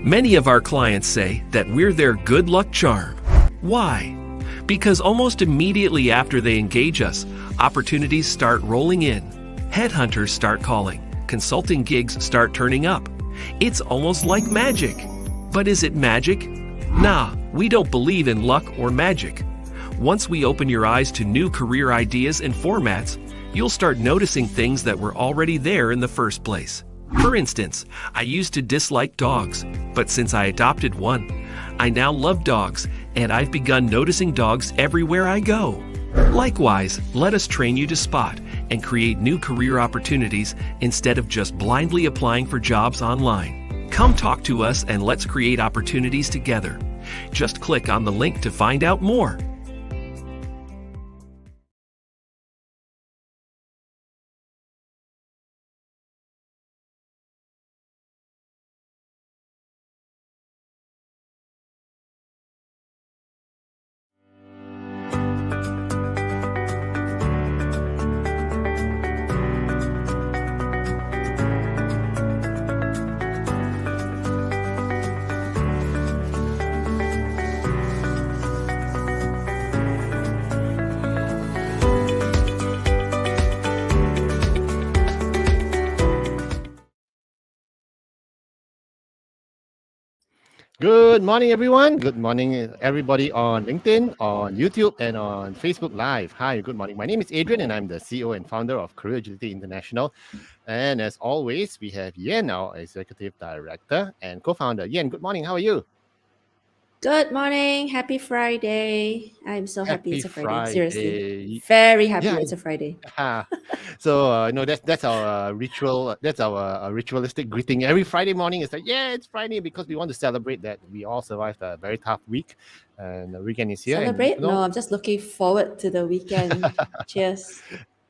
Many of our clients say that we're their good luck charm. Why? Because almost immediately after they engage us, opportunities start rolling in. Headhunters start calling. Consulting gigs start turning up. It's almost like magic. But is it magic? Nah, we don't believe in luck or magic. Once we open your eyes to new career ideas and formats, you'll start noticing things that were already there in the first place. For instance, I used to dislike dogs, but since I adopted one, I now love dogs, and I've begun noticing dogs everywhere I go. Likewise, let us train you to spot and create new career opportunities instead of just blindly applying for jobs online. Come talk to us and let's create opportunities together. Just click on the link to find out more. Good morning, everyone. Good morning, everybody on LinkedIn, on YouTube, and on Facebook Live. Hi, good morning. My name is Adrian, and I'm the CEO and founder of Career Agility International. And as always, we have Yen, our Executive Director and co-founder. Yen, good morning. How are you? Good morning. Happy Friday. I'm so happy it's a Friday. Seriously. Friday. Very happy Yeah. it's a Friday. So, that's our ritual. That's our ritualistic greeting. Every Friday morning is like, yeah, it's Friday, because we want to celebrate that we all survived a very tough week. And the weekend is here. Celebrate? And, No, I'm just looking forward to the weekend. Cheers.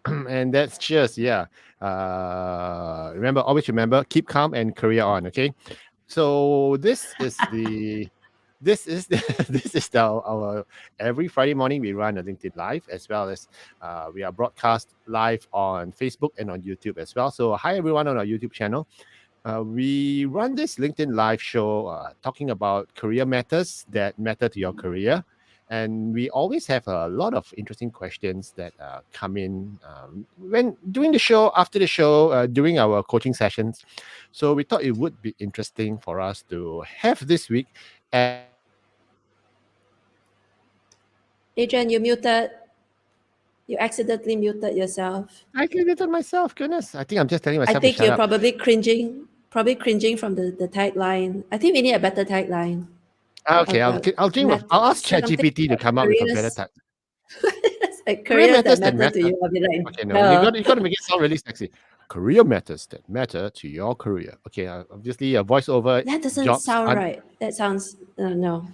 And that's cheers, yeah. Always remember, keep calm and career on, okay? So this is our every Friday morning we run a LinkedIn Live, as well as we are broadcast live on Facebook and on YouTube as well. So hi everyone on our YouTube channel. We run this LinkedIn Live show talking about career matters that matter to your career. And we always have a lot of interesting questions that come in when during the show, after the show, during our coaching sessions. So we thought it would be interesting for us to have this week. Adrian, you muted. You accidentally muted yourself. I muted myself. Goodness, I think I'm just telling myself. I think to shut you're up. probably cringing from the tagline. I think we need a better tagline. Okay, I'll ask ChatGPT to come up with a better tag. Like careers that matter to you. I'll be like, okay, no, you got to make it sound really sexy. Career matters that matter to your career. Okay, obviously a voiceover. That doesn't sound right. That sounds no.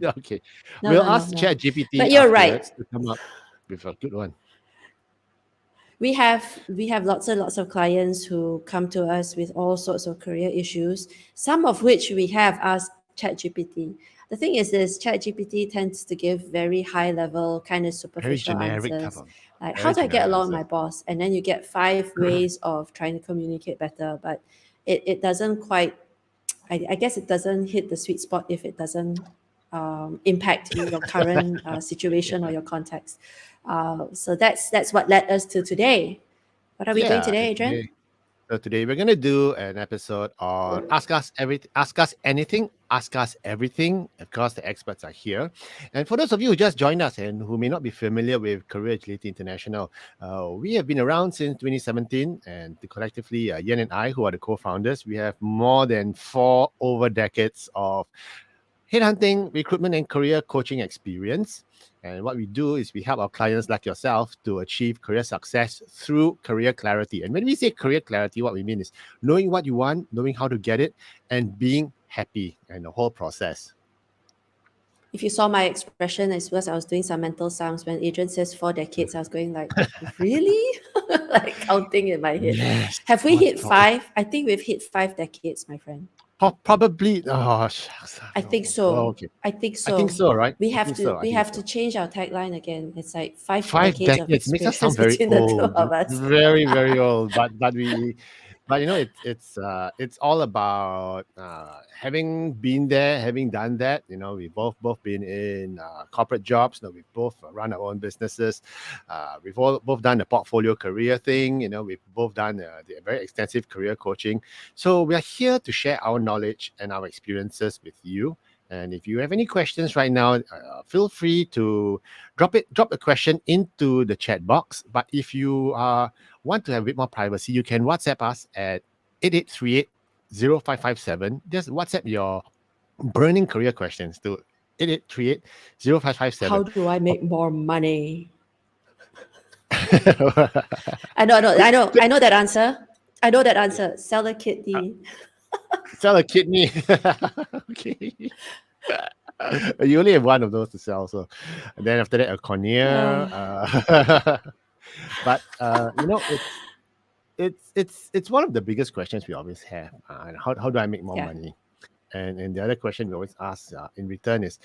Okay, we'll ask ChatGPT. But you're right. To come up with a good one. We have lots and lots of clients who come to us with all sorts of career issues, some of which we have asked ChatGPT. The thing is this, ChatGPT tends to give very high level, kind of superficial answers. Like, how do I get along with my boss? And then you get 5 ways of trying to communicate better, but it doesn't quite, I guess it doesn't hit the sweet spot if it doesn't impact your current situation or your context. So that's what led us to today. What are we doing today, Adrian? So today we're going to do an episode on Ask Us Anything, Ask Us Everything. Of course, the experts are here. And for those of you who just joined us and who may not be familiar with Career Agility International, we have been around since 2017. And collectively, Yen and I, who are the co-founders, we have more than 4 over decades of headhunting, recruitment, and career coaching experience. And what we do is we help our clients like yourself to achieve career success through career clarity. And when we say career clarity, what we mean is knowing what you want, knowing how to get it, and being happy in the whole process. If you saw my expression, it's because I was doing some mental sums. When Adrian says 4 decades, I was going like, really? Like counting in my head. Yes. Have we hit 5? I think we've hit 5 decades, my friend. Probably. Oh, shucks. I think so. Oh, okay. I think so. I think so, right? We have to change our tagline again. It's like 5 decades of experience makes us sound very between the old. two of us. Very, very old. But we But it's all about having been there, having done that. We both been in corporate jobs. We've both run our own businesses. We've both done the portfolio career thing. We've both done the very extensive career coaching. So we are here to share our knowledge and our experiences with you. And if you have any questions right now, feel free to drop a question into the chat box. But if you want to have a bit more privacy, you can WhatsApp us at 8838-0557. Just WhatsApp your burning career questions to 8838-0557. How do I make more money? I know that answer. Sell a kidney. Sell a kidney. Okay. You only have one of those to sell, so and then after that a cornea. But it's one of the biggest questions we always have. How do I make more money? And the other question we always ask in return is,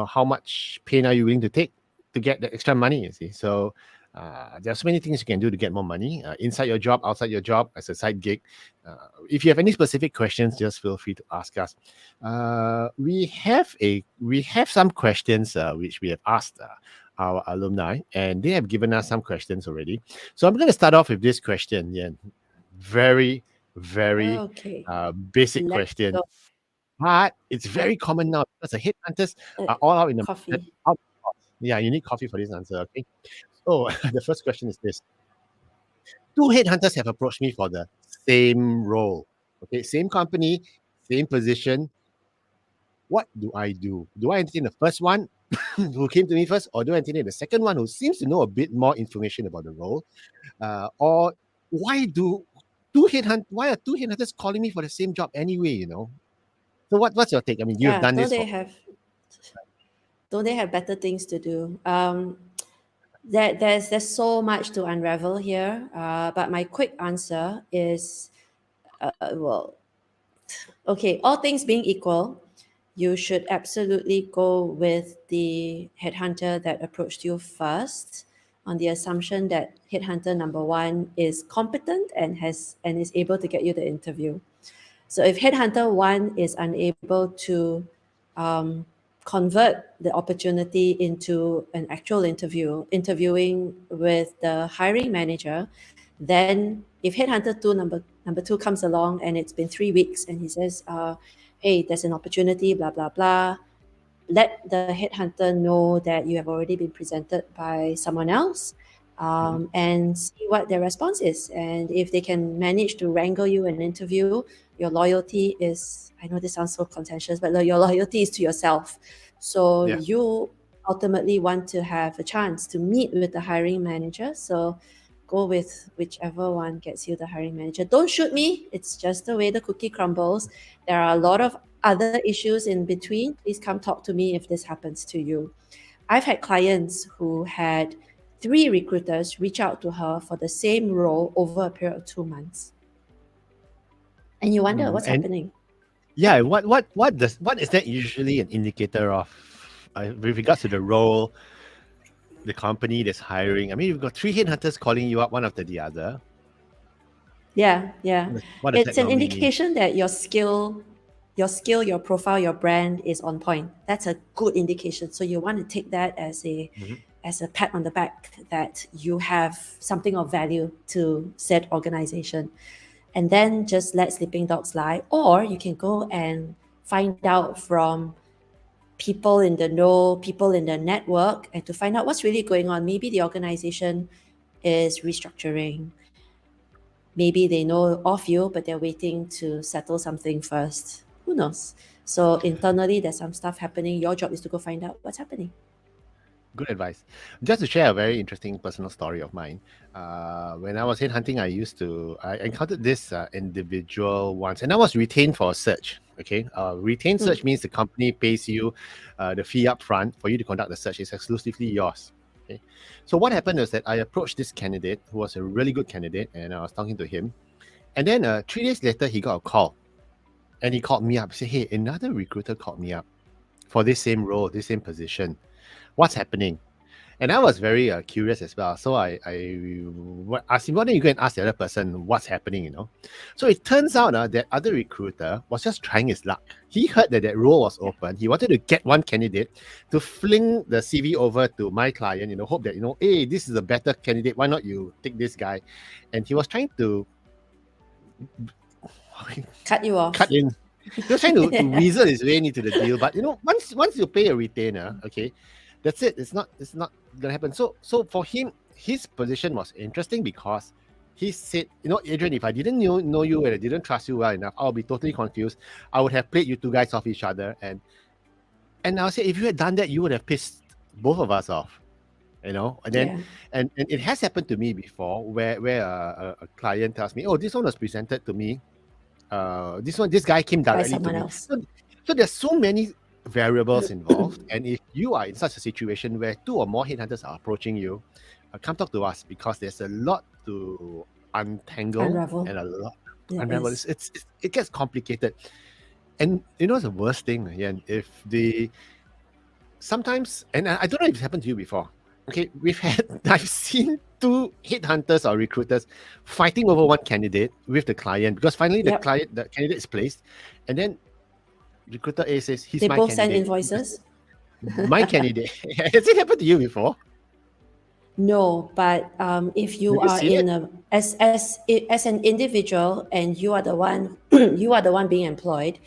how much pain are you willing to take to get the extra money? You see, so there are so many things you can do to get more money inside your job, outside your job, as a side gig. If you have any specific questions, just feel free to ask us. We have some questions which we have asked our alumni, and they have given us some questions already. So I'm going to start off with this question. Yeah, very, very basic question. go. But it's very common now because the headhunters are all out in the Coffee. market. Yeah, you need coffee for this answer. Okay. So the first question is this. 2 headhunters have approached me for the same role. Okay, same company, same position. What do I do? Do I entertain the first one who came to me first, or do I entertain the second one who seems to know a bit more information about the role? Or why are 2 headhunters calling me for the same job anyway? So what's your take? I mean, you've done this. Don't they have better things to do? There's so much to unravel here. But my quick answer is, all things being equal, you should absolutely go with the headhunter that approached you first, on the assumption that headhunter number 1 is competent and is able to get you the interview. So if headhunter 1 is unable to convert the opportunity into an actual interviewing with the hiring manager, then if headhunter 2 number 2 comes along and it's been 3 weeks and he says, hey, there's an opportunity, blah blah blah, let the headhunter know that you have already been presented by someone else, and see what their response is. And if they can manage to wrangle you an interview, your loyalty is, I know this sounds so contentious, but your loyalty is to yourself. So you ultimately want to have a chance to meet with the hiring manager. So go with whichever one gets you the hiring manager. Don't shoot me. It's just the way the cookie crumbles. There are a lot of other issues in between. Please come talk to me if this happens to you. I've had clients who had 3 recruiters reach out to her for the same role over a period of 2 months. And you wonder what's happening. Yeah, what is that usually an indicator of with regards to the role, the company that's hiring? I mean, you've got 3 headhunters calling you up one after the other. Yeah. What does It's that an normally indication that your skill, your profile, your brand is on point. That's a good indication. So you want to take that as a pat on the back that you have something of value to said organization. And then just let sleeping dogs lie. Or you can go and find out from people in the know, people in the network, and to find out what's really going on. Maybe the organization is restructuring. Maybe they know of you, but they're waiting to settle something first. Who knows? So internally, there's some stuff happening. Your job is to go find out what's happening. Good advice. Just to share a very interesting personal story of mine. When I was headhunting, I encountered this individual once, and I was retained for a search. Okay, retained search means the company pays you the fee up front for you to conduct the search. It's exclusively yours. Okay, so what happened was that I approached this candidate who was a really good candidate, and I was talking to him, and then 3 days later he got a call, and he called me up. He said, "Hey, another recruiter called me up for this same role, this same position. What's happening?" And I was very curious as well. So I asked him, why don't you go and ask the other person what's happening, you know? So it turns out that other recruiter was just trying his luck. He heard that role was open. He wanted to get one candidate to fling the CV over to my client, hope that, hey, this is a better candidate. Why not you take this guy? And he was trying to Cut you off. cut in. He was trying to weasel his way into the deal. But, once you pay a retainer, okay, that's it. It's not gonna happen. So for him, his position was interesting because he said, Adrian, if I didn't know you and I didn't trust you well enough, I'll be totally confused. I would have played you two guys off each other, and I'll say if you had done that, you would have pissed both of us off, And then and it has happened to me before where a client tells me, oh, this one was presented to me. This guy came By directly to someone me. else. So there's so many variables involved, and if you are in such a situation where two or more headhunters are approaching you, come talk to us, because there's a lot to untangle Unravel. and a lot to There unravel. is. It gets complicated, and it's the worst thing again if sometimes, and I don't know if it's happened to you before. Okay, I've seen two headhunters or recruiters fighting over one candidate with the client, because finally the candidate is placed, and then recruiter A says he's They my both candidate. send invoices. My candidate. Has it happened to you before? No, but if you Have you are seen in a as an individual and you are the one you are the one being employed,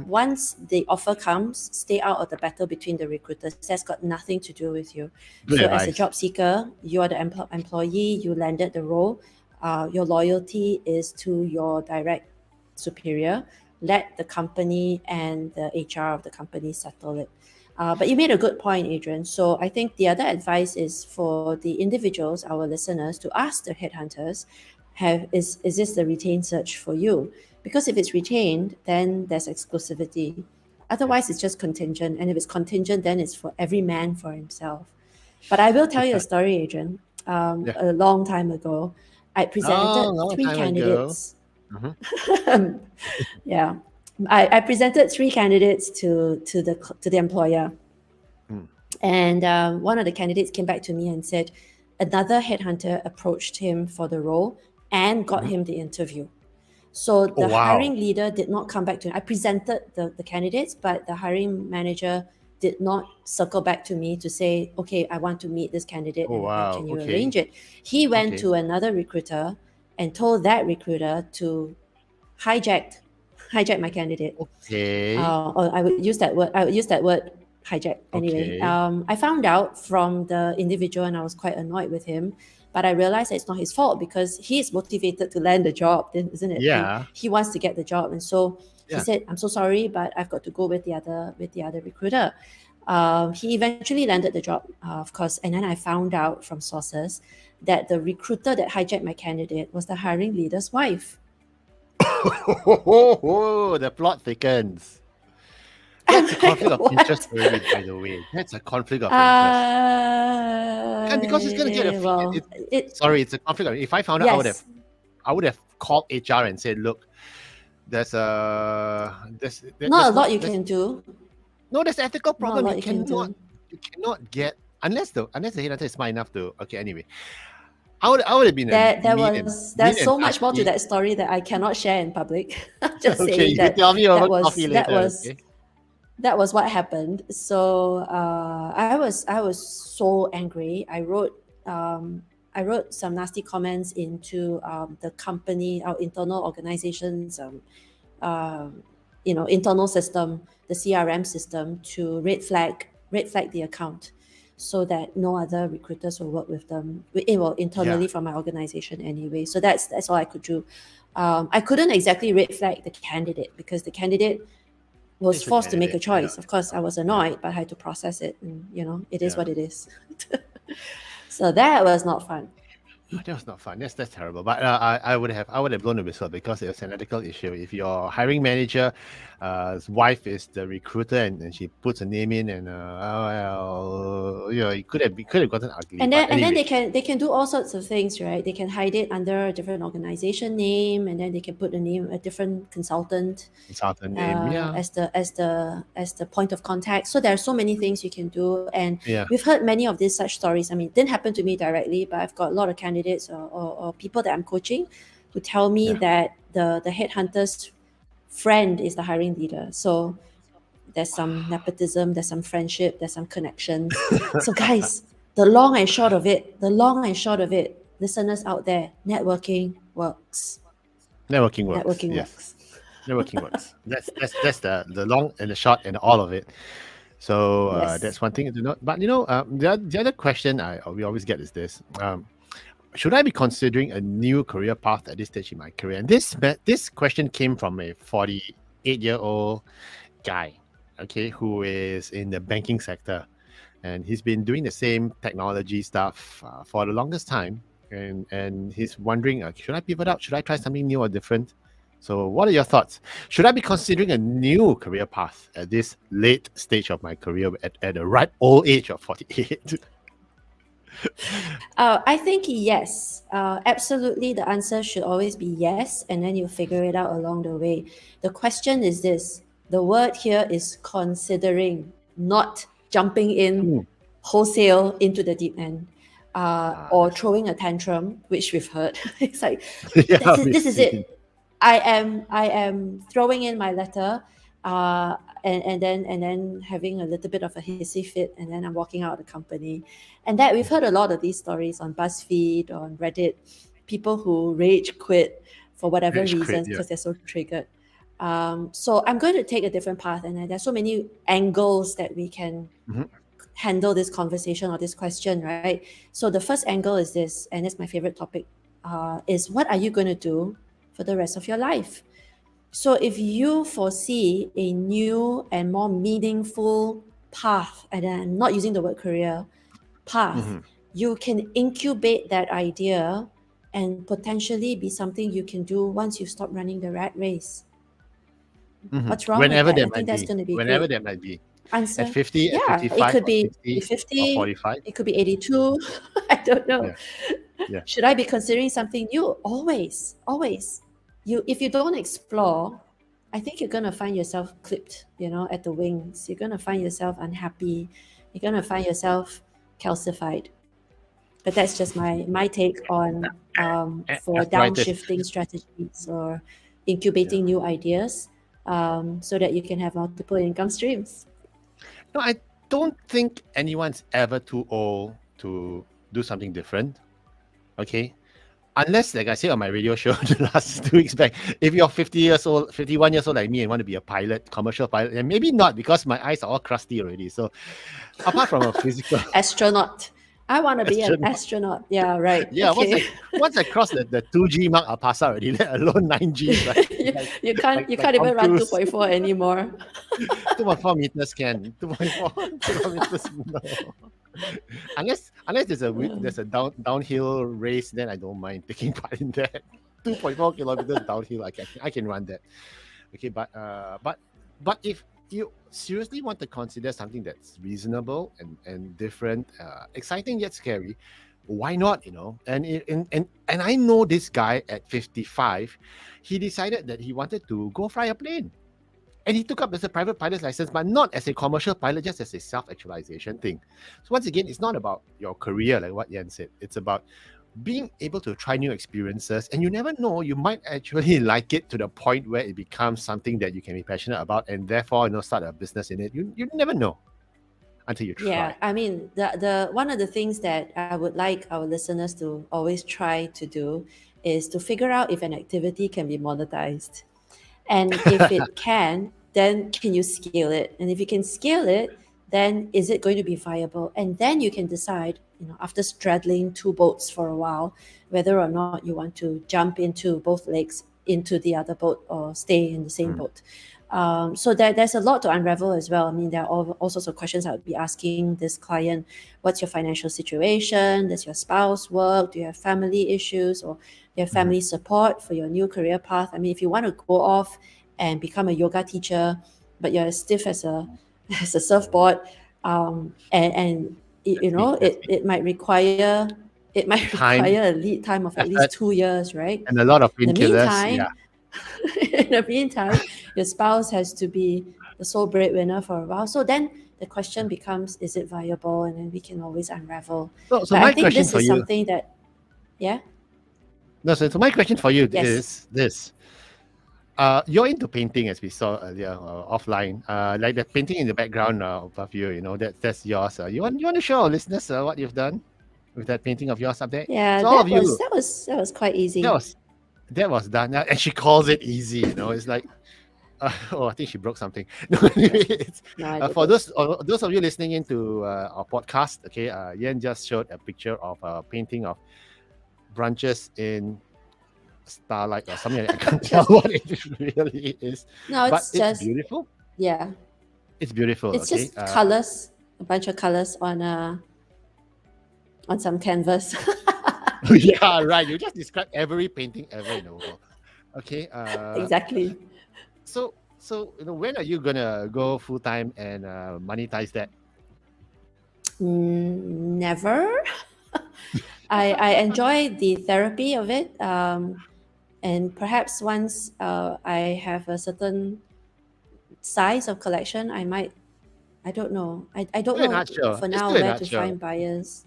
once the offer comes, stay out of the battle between the recruiters. That's got nothing to do with you. Good So as a advice. job seeker, you are the employee. You landed the role. Your loyalty is to your direct superior. Let the company and the HR of the company settle it. But you made a good point, Adrian. So I think the other advice is for the individuals, our listeners, to ask the headhunters, is this the retained search for you? Because if it's retained, then there's exclusivity. Otherwise, it's just contingent. And if it's contingent, then it's for every man for himself. But I will tell you a story, Adrian. A long time ago, I presented long three time ago. candidates. Yeah. I presented three candidates to the employer, and one of the candidates came back to me and said another headhunter approached him for the role and got him the interview. So the wow. hiring leader did not come back to me. I presented the candidates, but the hiring manager did not circle back to me to say, okay, I want to meet this candidate, and wow. can you Okay. arrange it? He went Okay. to another recruiter and told that recruiter to hijack my candidate. Okay. Or I would use that word. Hijack. Anyway, Okay. I found out from the individual, and I was quite annoyed with him. But I realized that it's not his fault, because he's motivated to land the job, isn't it? Yeah. He wants to get the job, and so he said, "I'm so sorry, but I've got to go with the other recruiter." He eventually landed the job, of course, and then I found out from sources that the recruiter that hijacked my candidate was the hiring leader's wife. The plot thickens. That's a conflict of interest already, by the way. That's a conflict of interest. And because it's going to get a sorry, it's a conflict. If I found out, I would have called HR and said, look, there's not a lot you can do. No, there's an ethical problem. Not a lot You cannot get, unless the headhunter is smart enough to. Okay, anyway, I would have been. There's so much more to that story that I cannot share in public. Just okay, saying you that tell me over coffee later. That was what happened. So I was so angry. I wrote some nasty comments into the company, our internal organization's internal system, the CRM system, to red flag the account, so that no other recruiters will work with them. Internally from my organization anyway. So that's all I could do. I couldn't exactly red flag the candidate, because the candidate was forced to make a choice. Of course, I was annoyed, but I had to process it, and it is what it is. So that was not fun. That was not fun. That's terrible. But I would have blown the whistle because it was an ethical issue. If your hiring manager, his wife is the recruiter and she puts a name in and it could have gotten ugly. And But then anyway, they can do all sorts of things, right? They can hide it under a different organization name, and then they can put a different consultant consultant name, yeah, as the point of contact. So there are so many things you can do, and yeah, we've heard many of these such stories. I mean, it didn't happen to me directly, but I've got a lot of candidates or people that I'm coaching who tell me yeah. that the headhunter's friend is the hiring leader. So there's some nepotism, there's some friendship, there's some connections. So guys, the long and short of it, listeners out there, networking works. Networking works. Networking Yes, works. networking works. That's the long and the short and all of it. So Yes. that's one thing to note. But the other question we always get is this: should I be considering a new career path at this stage in my career? And this question came from a 48-year-old guy, okay, who is in the banking sector, and he's been doing the same technology stuff for the longest time, and he's wondering, should I pivot out? Should I try something new or different? So, what are your thoughts? Should I be considering a new career path at this late stage of my career at the ripe old age of 48? I think yes. Absolutely, the answer should always be yes, and then you figure it out along the way. The question is this: the word here is considering, not jumping in wholesale into the deep end, or throwing a tantrum, which we've heard. It's like Yeah, this is it. I am throwing in my letter, and then having a little bit of a hissy fit, and then I'm walking out of the company. And that we've heard a lot of these stories on BuzzFeed, on Reddit, people who rage quit for whatever Rage quit, reasons yeah. because they're so triggered. So I'm going to take a different path, and there's so many angles that we can Mhm. handle this conversation or this question, right? So the first angle is this, and it's my favorite topic, is what are you going to do for the rest of your life? So if you foresee a new and more meaningful path, and I'm not using the word career, path, Mhm. you can incubate that idea and potentially be something you can do once you stop running the rat race. Mhm. What's wrong with Whenever that? there I think might that's be, going to be whenever great. there might be, at Answer: 50, at yeah, it 55, could or be 60, or 50, 45. it could be 82. I don't know. Yeah, yeah. Should I be considering something new? Always, always. If you don't explore, I think you're gonna find yourself clipped, at the wings. You're gonna find yourself unhappy. You're gonna find yourself calcified. But that's just my take on for Arthritis. downshifting strategies or incubating new ideas, so that you can have multiple income streams. No, I don't think anyone's ever too old to do something different. Okay. Unless, like I said on my radio show the last 2 weeks back, if you're 50 years old, 51 years old like me and want to be a pilot, commercial pilot, and maybe not because my eyes are all crusty already. So apart from a physical Astronaut. I want to be an astronaut, astronaut. Yeah, right. yeah, Okay. once I cross the 2G mark, I'll pass out already, let alone 9G. you can't Like Tom even run Cruise. 2.4 anymore. 2.4 meters can. 2.4 meters, no. Unless there's a downhill race, then I don't mind taking part in that. 2.4 kilometers downhill, I can run that. Okay, but if you seriously want to consider something that's reasonable and different, exciting yet scary, why not? And I know this guy at 55, he decided that he wanted to go fly a plane. And he took up as a private pilot's license, but not as a commercial pilot, just as a self-actualization thing. So once again, it's not about your career, like what Yan said. It's about being able to try new experiences. And you never know, you might actually like it to the point where it becomes something that you can be passionate about and therefore, start a business in it. You never know until you try. Yeah, I mean, the one of the things that I would like our listeners to always try to do is to figure out if an activity can be monetized. And if it can, then can you scale it? And if you can scale it, then is it going to be viable? And then you can decide, after straddling two boats for a while, whether or not you want to jump into both legs into the other boat or stay in the same boat. So there's a lot to unravel as well. I mean, there are all sorts of questions I would be asking this client. What's your financial situation? Does your spouse work? Do you have family issues, or do you have family support for your new career path? I mean, if you want to go off and become a yoga teacher, but you're as stiff as a as a surfboard, and it might require Time. require a lead time of at least Effort. 2 years, right? And a lot of In the painkillers. meantime, Yeah. in the meantime, your spouse has to be the sole breadwinner for a while. So then the question becomes, is it viable? And then we can always unravel. So But I my think question this for is you. something that, yeah, No, so my question for you Yes. is this. You're into painting, as we saw earlier offline. Like the painting in the background above you, that's yours. You want to show our listeners what you've done with that painting of yours up there? yeah, So all that of was you, that was quite easy. that was done, and she calls it easy. It's like, I think she broke something. No, anyway, it's, No, I for didn't. those of you listening into our podcast, okay, Yen just showed a picture of a painting of branches in starlight or something. I can't tell what it really is, No, but it's it's just beautiful. yeah, It's beautiful. it's Okay, just colors, a bunch of colors on some canvas. yeah, right. You just described every painting ever in the world. Okay. Exactly. So when are you gonna go full time and monetize that? Never. I enjoy the therapy of it, and perhaps once I have a certain size of collection, I might. I don't know. I don't Still a know nutshell. for It's now still a where to nutshell. find buyers.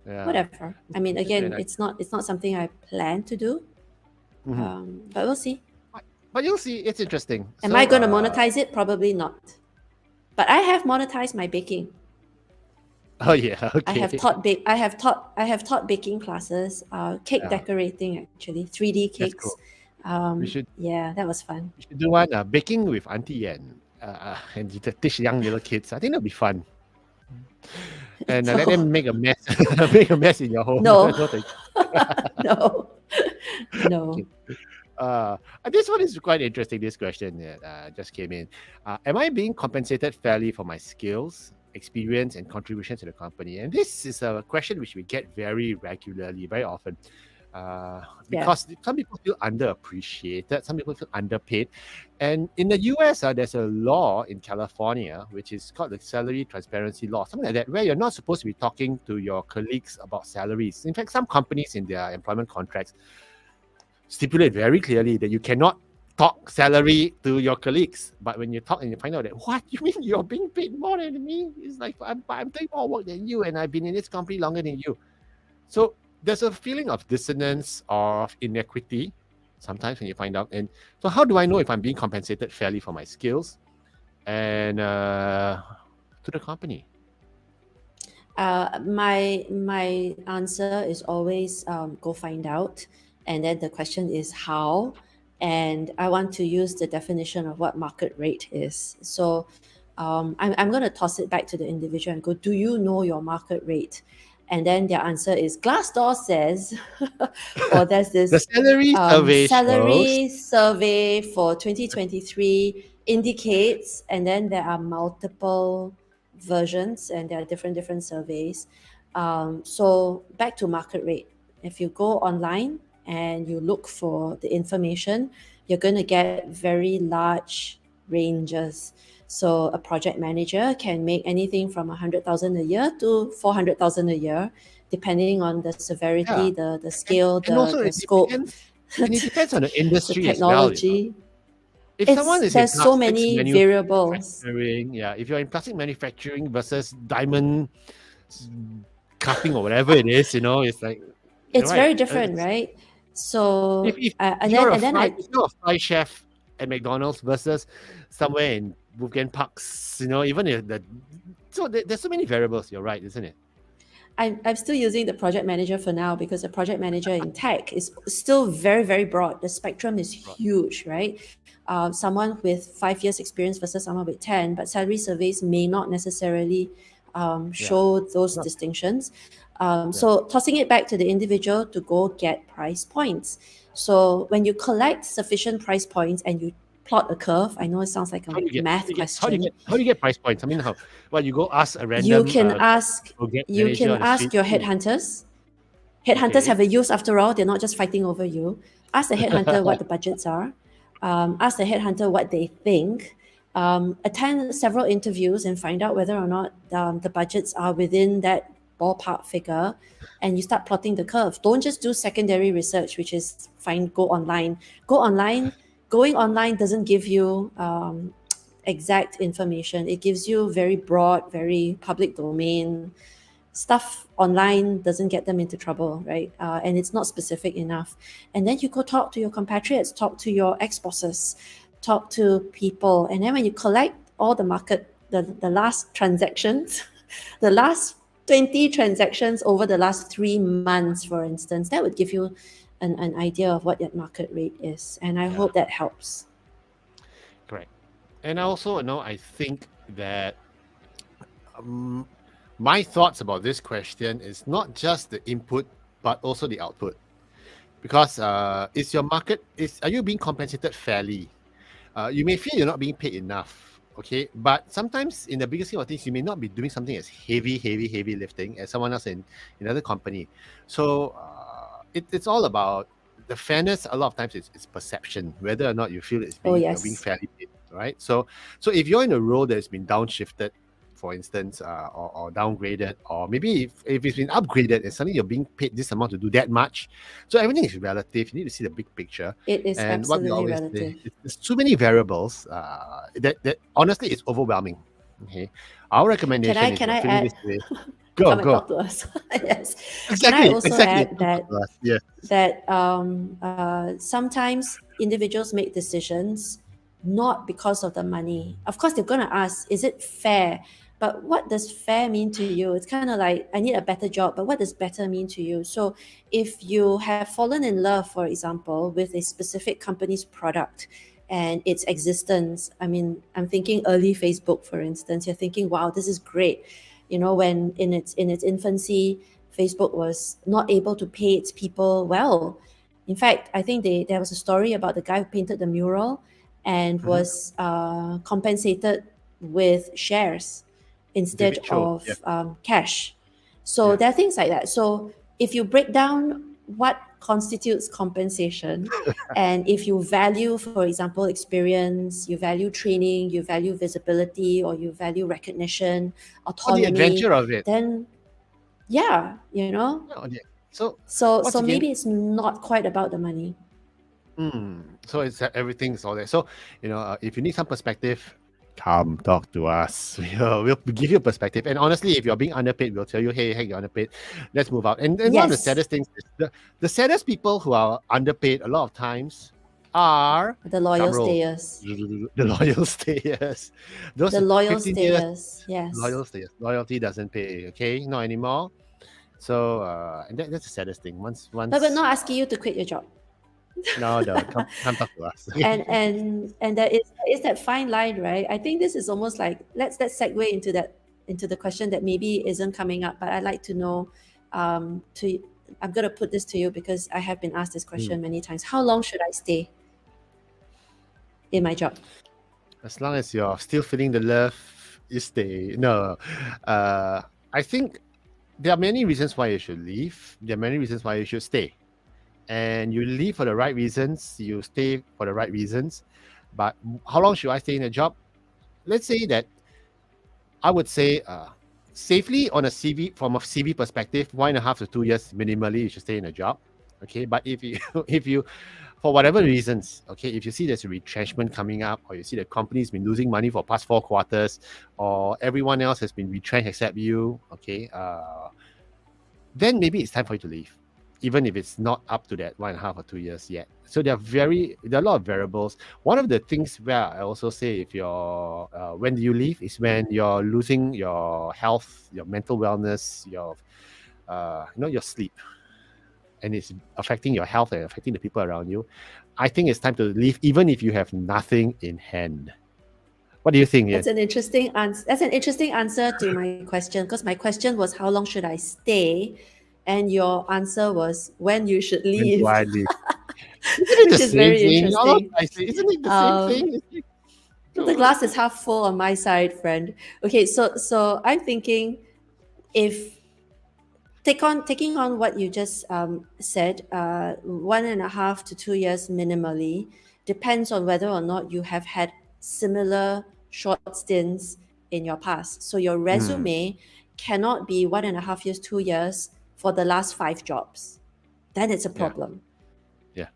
Yeah. Whatever. I mean, It's still a again, nutshell. it's not something I plan to do. But we'll see. But you'll see, it's interesting. Am I going to monetize it? Probably not. But I have monetized my baking. Oh yeah. Okay. I have taught baking classes, cake Yeah. decorating actually, 3D That's cakes. cool. We should That was fun. do one baking with Auntie Yen, and you teach young little kids. I think that'll be fun. And let them make a mess, make a mess in your home. No. No, thank you. No. No. This one is quite interesting. This question that just came in. Am I being compensated fairly for my skills, experience, and contribution to the company? And this is a question which we get very regularly, very often. Because some people feel underappreciated, some people feel underpaid. And in the US, there's a law in California, which is called the Salary Transparency Law, something like that, where you're not supposed to be talking to your colleagues about salaries. In fact, some companies in their employment contracts stipulate very clearly that you cannot talk salary to your colleagues. But when you talk and you find out that, what, you mean you're being paid more than me? It's like, I'm doing more work than you, and I've been in this company longer than you. So there's a feeling of dissonance, of inequity sometimes when you find out. And so how do I know if I'm being compensated fairly for my skills and to the company? My answer is always go find out, and then the question is how, and I want to use the definition of what market rate is. So I'm going to toss it back to the individual and go, do you know your market rate? And then their answer is Glassdoor says, or there's this The salary survey for 2023 indicates, and then there are multiple versions and there are different surveys. So back to market rate. If you go online and you look for the information, you're going to get very large ranges. So a project manager can make anything from 100,000 a year to 400,000 a year, depending on the severity, the scale, and also the it scope, depends on the the industry as well. technology. If someone is in There's so plastics many variables. manufacturing, if you're in plastic manufacturing versus diamond cutting or whatever it is, it's like It's right. very different, right? So If and you're then if you're a fly chef at McDonald's versus somewhere in Bukit Parks, even if there's so many variables. You're right, isn't it? I'm still using the project manager for now because the project manager in tech is still very, very broad. The spectrum is huge, right? Someone with 5 years experience versus someone with 10, but salary surveys may not necessarily show those distinctions. So tossing it back to the individual to go get price points. So when you collect sufficient price points and you plot a curve. I know it sounds like a How do you get? math question. How do you get price points? I mean, how? Well, you go ask a random. You can ask project you manager can on the ask street. your headhunters. Headhunters Okay. have a use after all. They're not just fighting over you. Ask the headhunter what the budgets are. Ask the headhunter what they think. Attend several interviews and find out whether or not the budgets are within that ballpark figure, and you start plotting the curve. Don't just do secondary research, which is fine. Go online. Going online doesn't give you exact information. It gives you very broad, very public domain stuff. Online doesn't get them into trouble, right? And it's not specific enough. And then you go talk to your compatriots, talk to your ex-bosses, talk to people. And then when you collect all the market, the last transactions, the last 20 transactions over the last 3 months, for instance, that would give you an idea of what that market rate is. And I hope that helps. Correct. And also, I think that my thoughts about this question is not just the input, but also the output. Because is your market, are you being compensated fairly? You may feel you're not being paid enough, okay? But sometimes in the bigger scheme of things, you may not be doing something as heavy lifting as someone else in another company. So it's all about the fairness. A lot of times it's perception, whether or not you feel you're being fairly paid, right? So if you're in a role that's been downshifted, for instance, or downgraded, or maybe if it's been upgraded and suddenly you're being paid this amount to do that much. So everything is relative. You need to see the big picture. It is And what we absolutely always relative. say, there's too many variables that honestly it's overwhelming. Okay, our recommendation is Can I feeling add? this way. Come and Go. talk to us. Yes. Exactly. Can I also exactly. add Yes. that sometimes individuals make decisions not because of the money. Of course, they're going to ask, is it fair? But what does fair mean to you? It's kind of like, I need a better job, but what does better mean to you? So if you have fallen in love, for example, with a specific company's product and its existence, I mean, I'm thinking early Facebook, for instance, you're thinking, wow, this is great. When in its infancy, Facebook was not able to pay its people well. In fact, I think there was a story about the guy who painted the mural and was compensated with shares instead David Cho, of cash. So there are things like that. So if you break down what constitutes compensation, and if you value, for example, experience, you value training, you value visibility, or you value recognition, Or autonomy, the adventure of it. then So so once again, maybe it's not quite about the money. So it's everything's all there. So if you need some perspective, come talk to us. We'll give you a perspective. And honestly, if you're being underpaid, we'll tell you, hey, you're underpaid. Let's move out. And one of the Yes. saddest things is the saddest people who are underpaid a lot of times are The loyal drum roll. stayers. The loyal stayers. Those The loyal 15 years, stayers. Yes. loyal stayers. Loyalty doesn't pay. Okay, not anymore. So and that's the saddest thing. Once But we're not asking you to quit your job. no, come talk to us. And there is that fine line, right? I think this is almost like let's segue into the question that maybe isn't coming up, but I'd like to know. I'm gonna put this to you because I have been asked this question many times. How long should I stay in my job? As long as you're still feeling the love, you stay. No, I think there are many reasons why you should leave. There are many reasons why you should stay. And you leave for the right reasons, you stay for the right reasons. But how long should I stay in a job? Let's say that I would say safely on a CV, from a CV perspective, 1.5 to 2 years minimally you should stay in a job. Okay, but if you for whatever reasons, okay, if you see there's a retrenchment coming up, or you see the company's been losing money for past 4 quarters, or everyone else has been retrenched except you, okay, then maybe it's time for you to leave, even if it's not up to that 1.5 or 2 years yet. So there are a lot of variables. One of the things where I also say, if you're when do you leave, is when you're losing your health, your mental wellness, your your sleep, and it's affecting your health and affecting the people around you. I think it's time to leave, even if you have nothing in hand. What do you think, Ian? That's an interesting answer. That's an interesting answer to my question, because my question was how long should I stay, and your answer was when you should When leave. do I leave? Isn't it which the is same very thing? All interesting. I say, isn't it the same Um, thing? It's like, the glass is half full on my side, friend. Okay, so I'm thinking if taking on what you just said, 1.5 to 2 years minimally, depends on whether or not you have had similar short stints in your past. So your resume cannot be 1.5 years, 2 years for the last 5 jobs. Then it's a Yeah. problem. Yeah.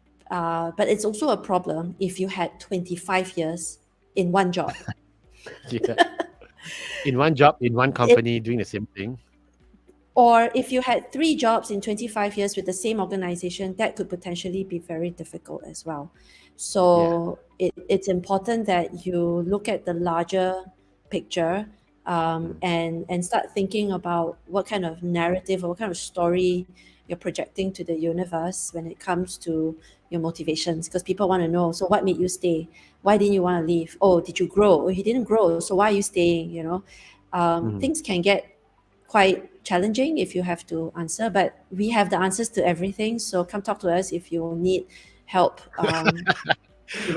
But it's also a problem if you had 25 years in one job. Yeah. In one job, in one company, doing the same thing. Or if you had 3 jobs in 25 years with the same organization, that could potentially be very difficult as well. So it's important that you look at the larger picture and start thinking about what kind of narrative or what kind of story you're projecting to the universe when it comes to your motivations, because people want to know, so what made you stay? Why didn't you want to leave? Oh, did you grow? Oh, you didn't grow, so why are you staying? Things can get quite challenging if you have to answer, but we have the answers to everything. So come talk to us if you need help.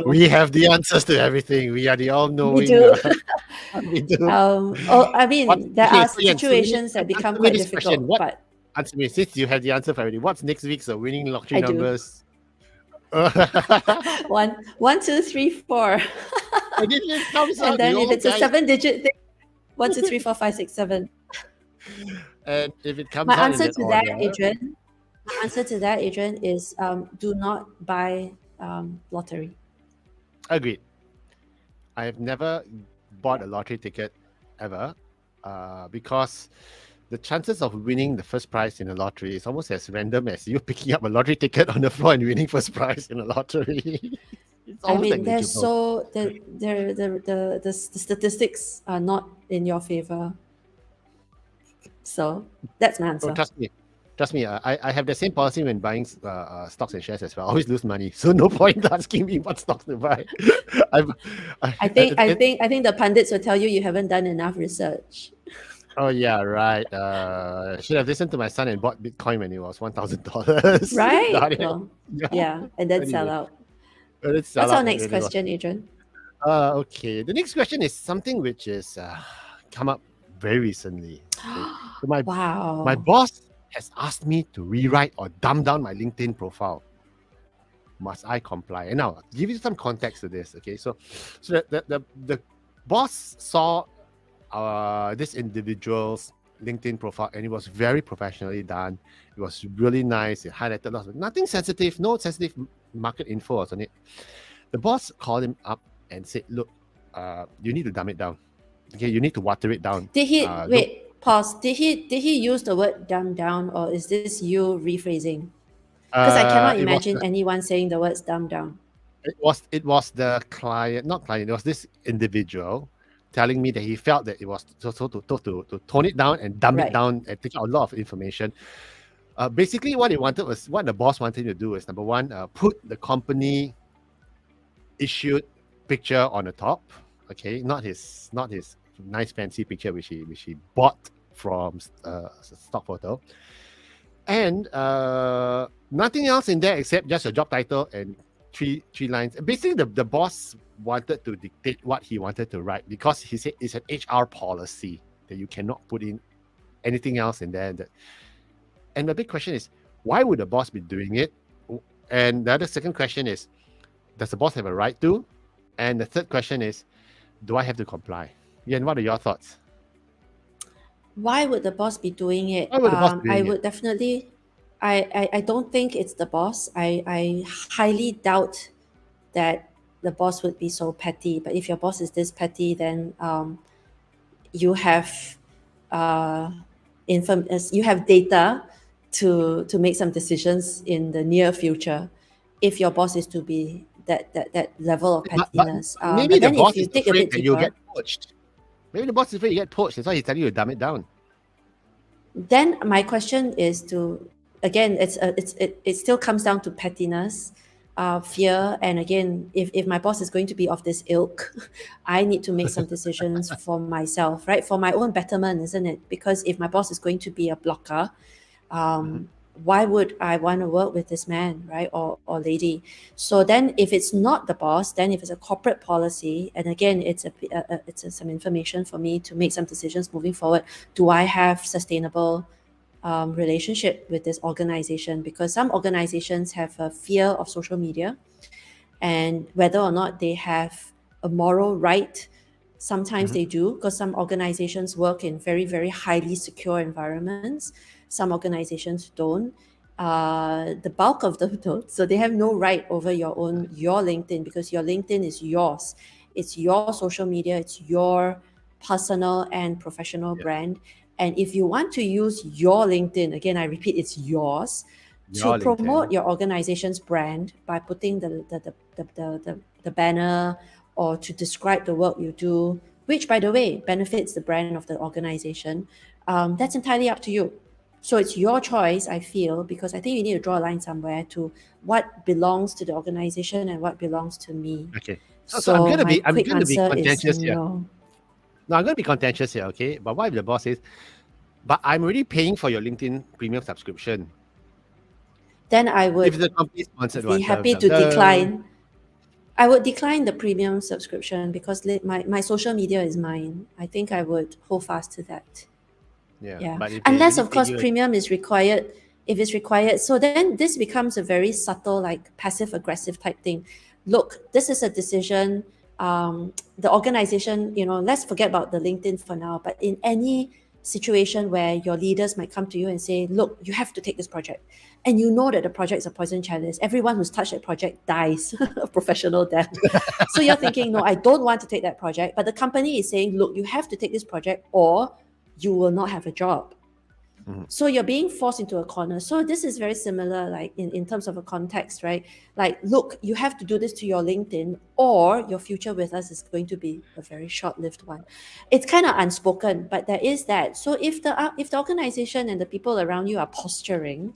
We have the answers to everything. We are the We all-knowing. do. We do. I mean, there are So Ian, situations that become answer me quite this question. difficult, What but answer me since you have the answer for already? What's next week's winning lottery I do. numbers? 1, 2, 3, 4. And if it comes And out, then you if all it's a guys, 7-digit thing, 1, 2, 3, 4, 5, 6, 7. and if it comes My out answer in to that that, order, Adrian, is do not buy lottery. agreed. I have never bought a lottery ticket ever, because the chances of winning the first prize in a lottery is almost as random as you picking up a lottery ticket on the floor and winning first prize in a lottery. It's I almost mean, there's negligible. the statistics are not in your favor. So that's my Oh, answer. trust me. I have the same policy when buying stocks and shares as well. I always lose money, so no point asking me what stocks to buy. I think the pundits will tell you haven't done enough research. Oh yeah, right. Should have listened to my son and bought Bitcoin when it was $1,000. Right? Darn it. Well, yeah, and then sell Anyway, out. let's sell What's out our it next really was. question, Adrian? Okay. The next question is something which is come up very recently. Okay. So my Wow. boss has asked me to rewrite or dumb down my LinkedIn profile. Must I comply? And now, give you some context to this. Okay, so the boss saw this individual's LinkedIn profile, and it was very professionally done. It was really nice. It highlighted lots of nothing sensitive, no sensitive market info was on it. The boss called him up and said, "Look, you need to dumb it down. Okay, you need to water it down." Did he Look, wait? Pause. Did he use the word dumb down, or is this you rephrasing? Because I cannot it was imagine anyone saying the words dumb down. it was the client, not client. It was this individual telling me that he felt that it was to tone it down and dumb it Right. down and take out a lot of information. Basically, what the boss wanted to do is, number one, put the company issued picture on the top. Okay, not his nice fancy picture which he bought from stock photo, and nothing else in there except just a job title and three lines. Basically, the boss wanted to dictate what he wanted to write, because he said it's an HR policy that you cannot put in anything else in there. And the big question is, why would the boss be doing it? And the other second question is, does the boss have a right to? And the third question is, do I have to comply? Yan, what are your thoughts? Why would the boss be doing it? Why would the boss be doing I it? would definitely. I don't think it's the boss. I highly doubt that the boss would be so petty. But if your boss is this petty, then you have you have data to make some decisions in the near future. If your boss is to be that level of pettiness, Maybe but the then boss if you is dig a afraid bit that you'll deeper, get poached. Maybe the boss is afraid you get poached. That's why he's telling you to dumb it down. then my question is to, again, it still comes down to pettiness, fear, and again, if my boss is going to be of this ilk, I need to make some decisions for myself, right? For my own betterment, isn't it? Because if my boss is going to be a blocker, why would I want to work with this man, right, or lady? So then, if it's not the boss, then if it's a corporate policy, and again, it's some information for me to make some decisions moving forward. Do I have sustainable relationship with this organization? Because some organizations have a fear of social media, and whether or not they have a moral right. Sometimes they do, because some organizations work in very, very highly secure environments. Some organizations don't. The bulk of them don't. So they have no right over your LinkedIn, because your LinkedIn is yours. It's your social media. It's your personal and professional brand. And if you want to use your LinkedIn, again, I repeat, it's yours, Your to LinkedIn. promote your organization's brand by putting the banner, or to describe the work you do, which, by the way, benefits the brand of the organization, that's entirely up to you. So it's your choice, I feel, because I think you need to draw a line somewhere to what belongs to the organization and what belongs to me. Okay. So I'm gonna my be quick answer contentious is here. no. No, I'm gonna be contentious here, okay? But what if the boss says, but I'm already paying for your LinkedIn premium subscription? Then I If would the company sponsored be one, happy to decline. I would decline the premium subscription, because my social media is mine. I think I would hold fast to that. Yeah. But if Unless, they of course, you, premium is required. If it's required, so then this becomes a very subtle, like passive aggressive type thing. Look, this is a decision. The organization, let's forget about the LinkedIn for now, but in any situation where your leaders might come to you and say, look, you have to take this project, and you know that the project is a poison chalice, everyone who's touched that project dies a professional death. So you're thinking, no, I don't want to take that project, but the company is saying, look, you have to take this project or you will not have a job. So you're being forced into a corner. So this is very similar, like in terms of a context, right? Like, look, you have to do this to your LinkedIn, or your future with us is going to be a very short-lived one. It's kind of unspoken, but there is that. So if the organization and the people around you are posturing,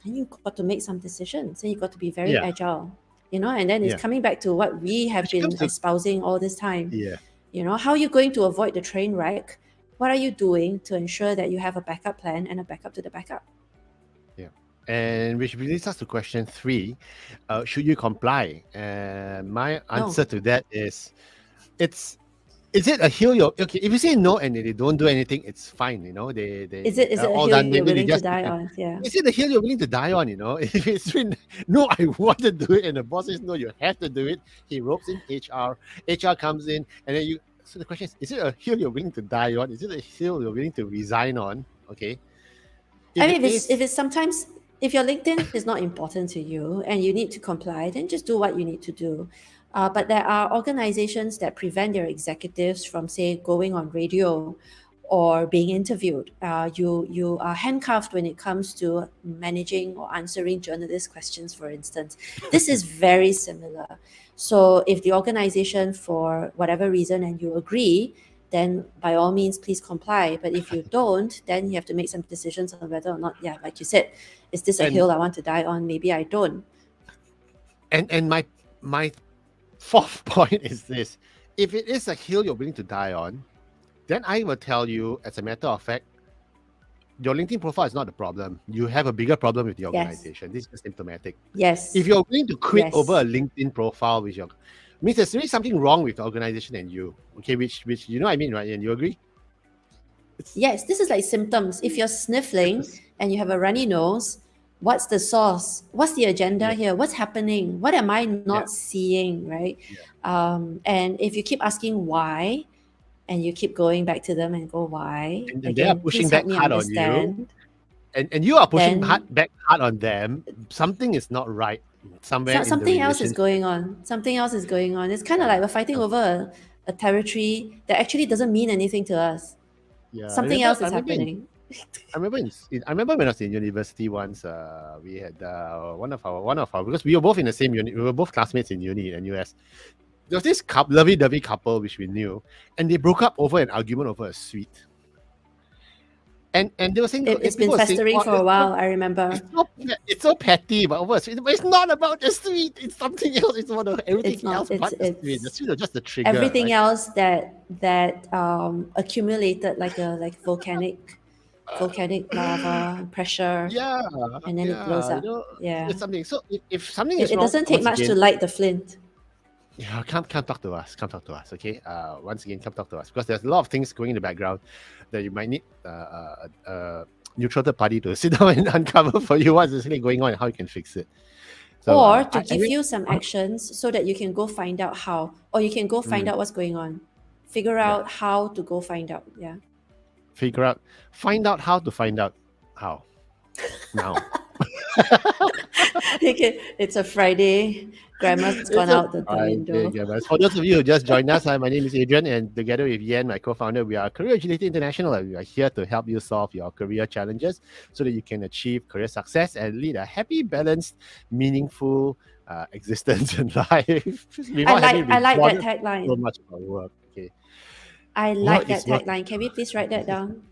then you got to make some decisions, and you got to be very agile, and then it's coming back to what we have been espousing all this time. How are you going to avoid the train wreck? What are you doing to ensure that you have a backup plan and a backup to the backup? And which leads us to question 3. Should you comply? My answer to that is, is it a hill okay, if you say no and they don't do anything, it's fine, they is it a hill you're willing to die on? Is it a hill you're willing to die on? If it's been, no, I want to do it, and the boss says no, you have to do it. He ropes in HR comes in, and then so the question is it a hill you're willing to die on? Is it a hill you're willing to resign on? Okay. If your LinkedIn is not important to you and you need to comply, then just do what you need to do. But there are organizations that prevent their executives from, say, going on radio or being interviewed. You are handcuffed when it comes to managing or answering journalist questions, for instance. This is very similar. So if the organization, for whatever reason, and you agree, then by all means, please comply. But if you don't, then you have to make some decisions on whether or not, like you said, is this a hill I want to die on? Maybe I don't. And my 4th point is this. If it is a hill you're willing to die on, then I will tell you, as a matter of fact, your LinkedIn profile is not the problem. You have a bigger problem with the organization. This is symptomatic. Yes. If you're willing to quit over a LinkedIn profile, means there's really something wrong with the organization and you. Okay, which you know what I mean, right? And you agree? Yes, this is like symptoms. If you're sniffling and you have a runny nose, what's the source? What's the agenda here? What's happening? What am I not seeing, right? And if you keep asking why, and you keep going back to them and go, why? And again, they are pushing back hard on you. And you are pushing back hard on them. Something is not right somewhere. Something else is going on. Something else is going on. It's kind of like we're fighting over a territory that actually doesn't mean anything to us. Something else is happening. I remember when I was in university once. We had one of our because we were both in the same unit. We were both classmates in uni in US. There was this lovey-dovey couple which we knew, and they broke up over an argument over a sweet. And they were saying it's been festering for a while. I remember. It's so petty, but over a sweet. But it's not about the sweet. It's something else. It's about everything else. But the sweet. The sweet is just the trigger. Everything else that accumulated like volcanic volcanic lava and pressure, Yeah, and then it blows yeah, up. Yeah. it's something. So if something It, is it wrong, doesn't take once much to again, light the flint. yeah, come talk to us. Come talk to us, okay? Once again, come talk to us because there's a lot of things going in the background that you might need neutral third party to sit down and uncover for you what's actually going on and how you can fix it. So, Or to I give mean, you some actions so that you can go find out how, or you can go find out what's going on. Figure out how to go find out. Yeah. find out how to find out how. Now. Okay, it's a Friday. Grammar's gone out the window. For those of you who just joined us, my name is Adrian, and together with Yan, my co-founder, we are Career Agility International, and we are here to help you solve your career challenges so that you can achieve career success and lead a happy, balanced, meaningful existence in life. I like that tagline. So much about work. Okay. I like Work that is work. tagline. Can we please write that down?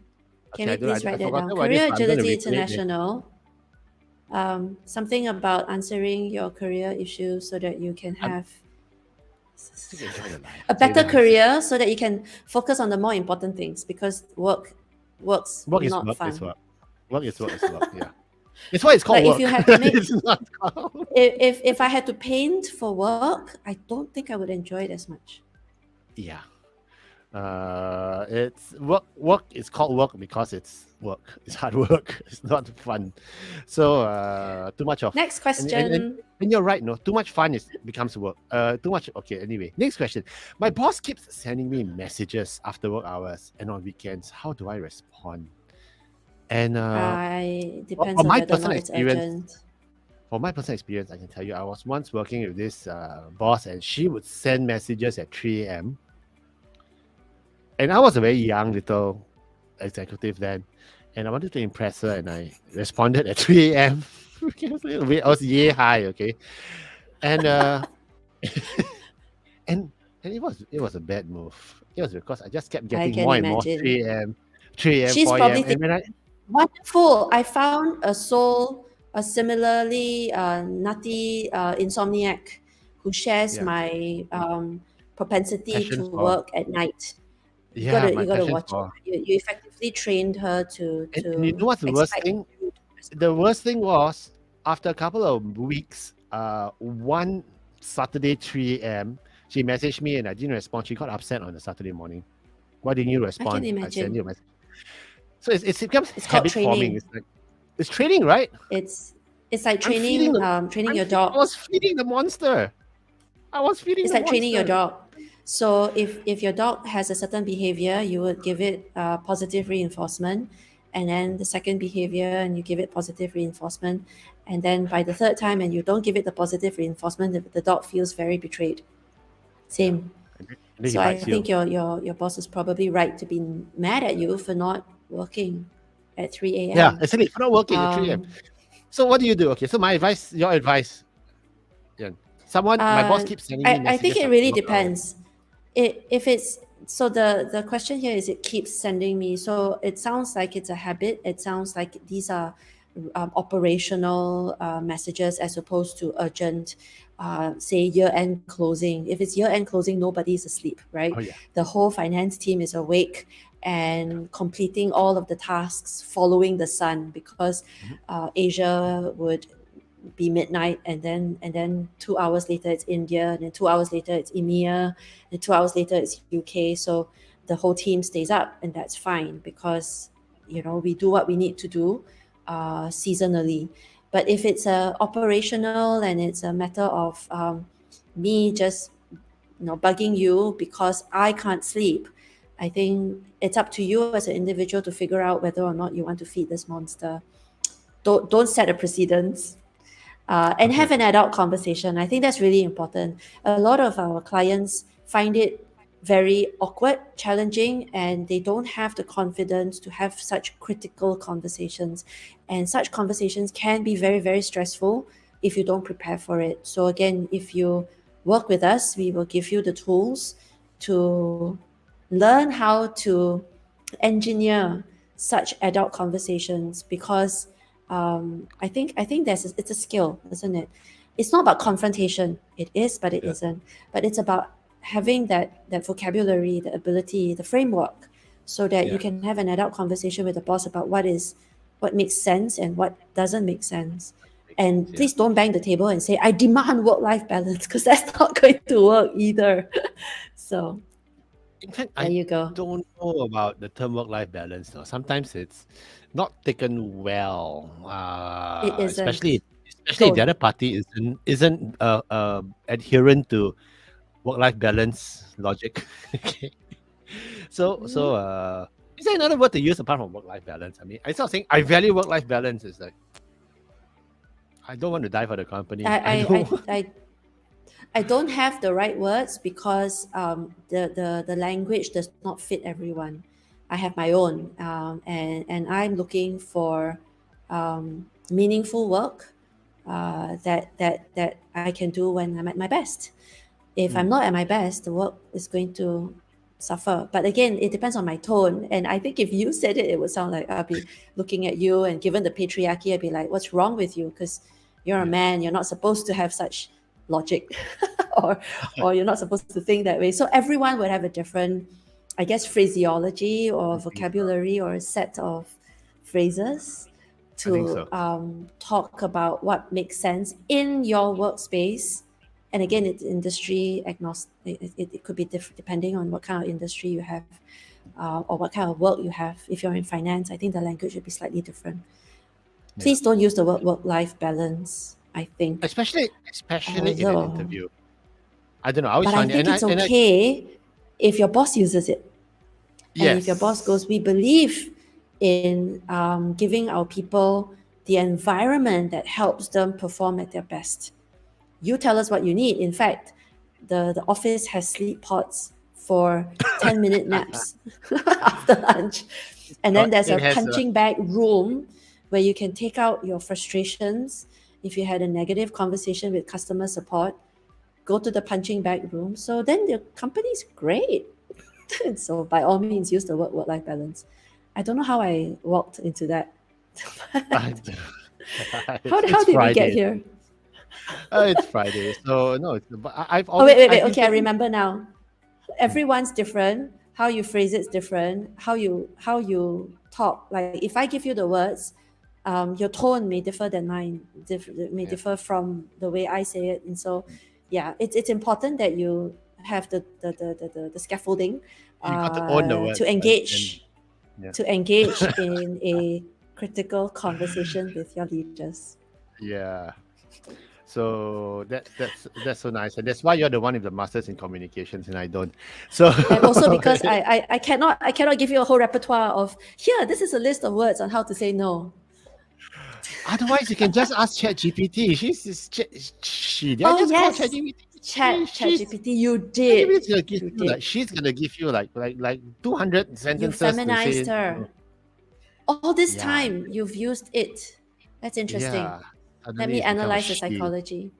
Can Okay, we please I write that forgot down? what it is, Career but I'm gonna Agility reiterate it. International. Something about answering your career issues so that you can have Just enjoy the life. a better career, so that you can focus on the more important things, because work's Work is not work fun. is work. Work is work is work. Yeah. It's why it's called Like work. if you had to make, It's not called. if I had to paint for work, I don't think I would enjoy it as much. Yeah. It's work. Work is called work because it's work. It's hard work. It's not fun. So too much of. Next question. And you're right. No, too much fun becomes work. Too much. Okay. Anyway, next question. My boss keeps sending me messages after work hours and on weekends. How do I respond? And Depends for on my whether or personal not it's experience, urgent. for my personal experience, I can tell you, I was once working with this boss, and she would send messages at 3 a.m. And I was a very young little executive then, and I wanted to impress her, and I responded at 3 a.m. I was year high, okay, and and it was a bad move. It was because I just kept getting can more and more imagine. 3 a.m., 3 a.m., She's 4 probably a.m. And when I Wonderful. I found a similarly nutty insomniac who shares Yeah. my propensity Passion to for- work at night. You yeah, gotta my you gotta passion watch for- it. You effectively trained her to And you know what's the worst expect thing? you to respond. The worst thing was after a couple of weeks, one Saturday 3 a.m., she messaged me and I didn't respond. She got upset on a Saturday morning. Why didn't you respond? imagine. sent you a message. So it becomes It's called habit forming. training. It's like it's training, right? It's like feeding training your I dog. was feeding the monster. I was feeding It's the like training your monster. dog. So if your dog has a certain behavior, you would give it positive reinforcement, and then the second behavior, and you give it positive reinforcement, and then by the third time, and you don't give it the positive reinforcement, the dog feels very betrayed. Same. And then he So I bites you. think your boss is probably right to be mad at you for not working at 3 a.m. Yeah, actually, if not working at 3 a.m. Um, So what do you do? Okay, so my advice, your advice. Yeah. My boss keeps sending me messages. I think it after really work hours. depends. If it's so, the question here is, it keeps sending me. So it sounds like it's a habit. It sounds like these are operational messages as opposed to urgent. Say year-end closing. If it's year-end closing, nobody's asleep, right? Oh, yeah. The whole finance team is awake and completing all of the tasks following the sun, because Asia would be midnight, and then 2 hours later it's India, and then 2 hours later it's EMEA, and 2 hours later it's UK. So the whole team stays up, and that's fine, because we do what we need to do seasonally. But if it's operational and it's a matter of me just bugging you because I can't sleep, I think it's up to you as an individual to figure out whether or not you want to feed this monster. Don't set a precedence. And have an adult conversation. I think that's really important. A lot of our clients find it very awkward, challenging, and they don't have the confidence to have such critical conversations. And such conversations can be very, very stressful if you don't prepare for it. So again, if you work with us, we will give you the tools to learn how to engineer such adult conversations, because I think it's a skill, isn't it? It's not about confrontation. It is, but it isn't. But it's about having that vocabulary, the ability, the framework, so that Yeah. you can have an adult conversation with the boss about what makes sense and what doesn't make sense. And Yeah. please don't bang the table and say, I demand work-life balance, because that's not going to work either. So In fact, there I you go. don't know about the term work-life balance. No, sometimes it's not taken well, It especially isn't. if the Don't. other party isn't adherent to work-life balance logic. Okay, so is there another word to use apart from work-life balance? I mean, I start saying I value work-life balance. Is like I don't want to die for the company. I I I don't. I don't have the right words because the language does not fit everyone. I have my own, and I'm looking for meaningful work that I can do when I'm at my best. If I'm not at my best, the work is going to suffer. But again, it depends on my tone. And I think if you said it, it would sound like I'll be looking at you, and given the patriarchy, I'd be like, what's wrong with you? Because you're a man, you're not supposed to have such logic or you're not supposed to think that way. So everyone would have a different, I guess, phraseology or vocabulary or a set of phrases I think to so. talk about what makes sense in your workspace. And again, it's industry agnostic. It could be different depending on what kind of industry you have, or what kind of work you have. If you're in finance, I think the language would be slightly different. Please don't use the word work-life balance, I think. Especially in an Although, interview. I don't know. I always but I find it, think it's and I okay if your boss uses it. And if your boss yes. goes, we believe in giving our people the environment that helps them perform at their best. You tell us what you need. In fact, the office has sleep pods for 10-minute naps after lunch. And then there's It a has punching bag room where you can take out your frustrations. If you had a negative conversation with customer support, go to the punching bag room. So then the company's great. So by all means, use the word work-life balance. I don't know how I walked into that. How did we get Friday. here? It's Friday. So no, but I've Oh, always wait. I've been Okay, I taking remember now. Everyone's different. How you phrase it's different. How you talk. Like if I give you the words, your tone may differ than mine. May differ from the way I say it. And so, yeah, it's important that you have the scaffolding you got to own the words, to right? engage Yeah. to engage in a critical conversation with your leaders. Yeah. So that's so nice, and that's why you're the one with the masters in communications, and I don't. So And also because I cannot give you a whole repertoire of here. This is a list of words on how to say no. otherwise you can just ask ChatGPT. Did I Oh just call yes, ChatGPT? ChatGPT. You did. ChatGPT is gonna give You you like did. she's gonna give you like 200 You sentences to feminized say. her. All this Yeah, time you've used it. That's interesting. yeah. Let Suddenly me it's become a analyze the she. psychology.